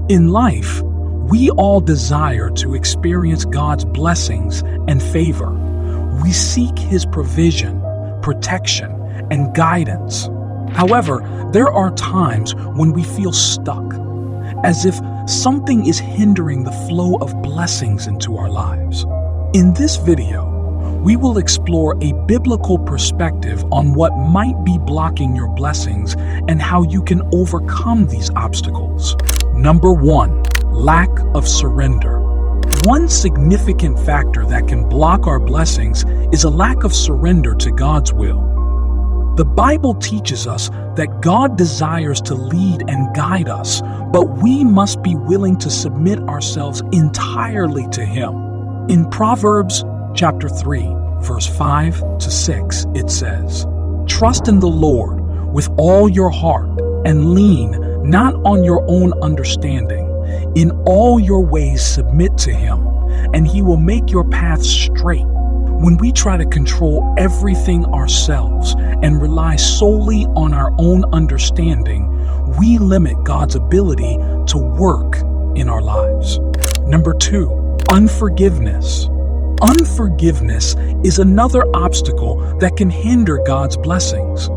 In life, we all desire to experience God's blessings and favor. We seek His provision, protection, and guidance. However, there are times when we feel stuck, as if something is hindering the flow of blessings into our lives. In this video, we will explore a biblical perspective on what might be blocking your blessings and how you can overcome these obstacles. Number 1, lack of surrender. One significant factor that can block our blessings is a lack of surrender to God's will. The Bible teaches us that God desires to lead and guide us, but we must be willing to submit ourselves entirely to Him. In Proverbs chapter 3, verse 5 to 6, it says, "Trust in the Lord with all your heart and lean not on your own understanding. In all your ways submit to Him, and He will make your paths straight." When we try to control everything ourselves and rely solely on our own understanding, we limit God's ability to work in our lives. Number 2, unforgiveness. Unforgiveness is another obstacle that can hinder God's blessings.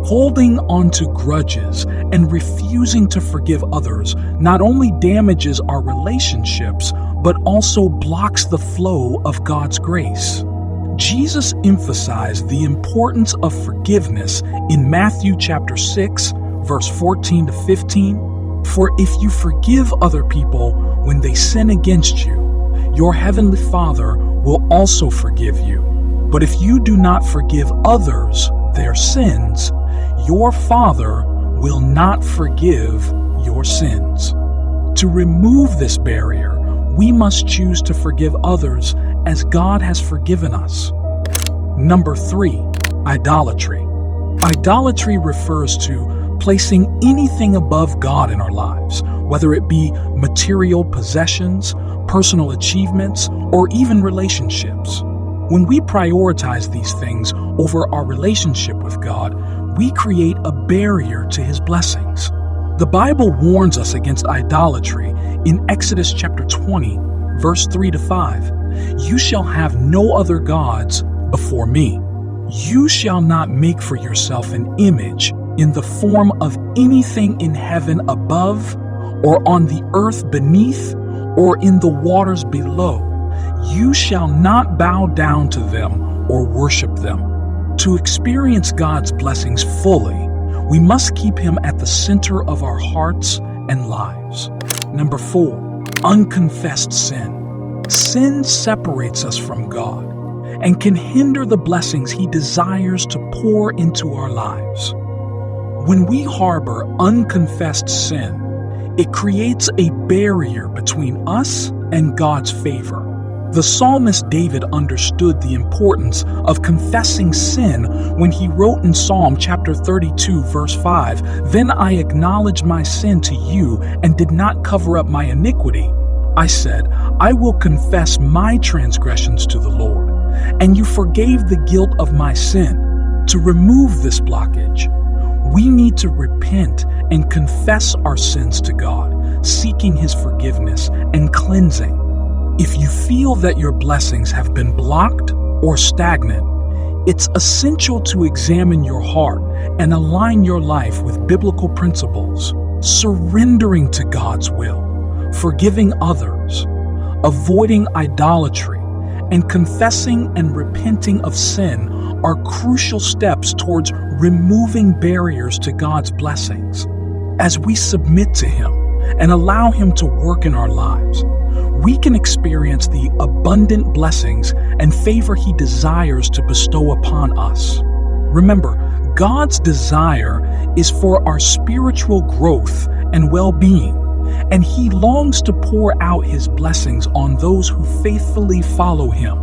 Holding on to grudges and refusing to forgive others not only damages our relationships, but also blocks the flow of God's grace. Jesus emphasized the importance of forgiveness in Matthew chapter 6, verse 14 to 15. "For if you forgive other people when they sin against you, your heavenly Father will also forgive you. But if you do not forgive others their sins, your Father will not forgive your sins." To remove this barrier, we must choose to forgive others as God has forgiven us. Number 3, idolatry. Idolatry refers to placing anything above God in our lives, whether it be material possessions, personal achievements, or even relationships. When we prioritize these things over our relationship with God, we create a barrier to His blessings. The Bible warns us against idolatry in Exodus chapter 20, verse 3 to 5. "You shall have no other gods before me. You shall not make for yourself an image in the form of anything in heaven above, or on the earth beneath, or in the waters below. You shall not bow down to them or worship them." To experience God's blessings fully, we must keep Him at the center of our hearts and lives. Number 4, unconfessed sin. Sin separates us from God and can hinder the blessings He desires to pour into our lives. When we harbor unconfessed sin, it creates a barrier between us and God's favor. The psalmist David understood the importance of confessing sin when he wrote in Psalm chapter 32, verse 5, "Then I acknowledged my sin to you and did not cover up my iniquity. I said, I will confess my transgressions to the Lord, and you forgave the guilt of my sin." To remove this blockage, we need to repent and confess our sins to God, seeking His forgiveness and cleansing. If you feel that your blessings have been blocked or stagnant, it's essential to examine your heart and align your life with biblical principles. Surrendering to God's will, forgiving others, avoiding idolatry, and confessing and repenting of sin are crucial steps towards removing barriers to God's blessings. As we submit to Him and allow Him to work in our lives, we can experience the abundant blessings and favor He desires to bestow upon us. Remember, God's desire is for our spiritual growth and well-being, and He longs to pour out His blessings on those who faithfully follow Him.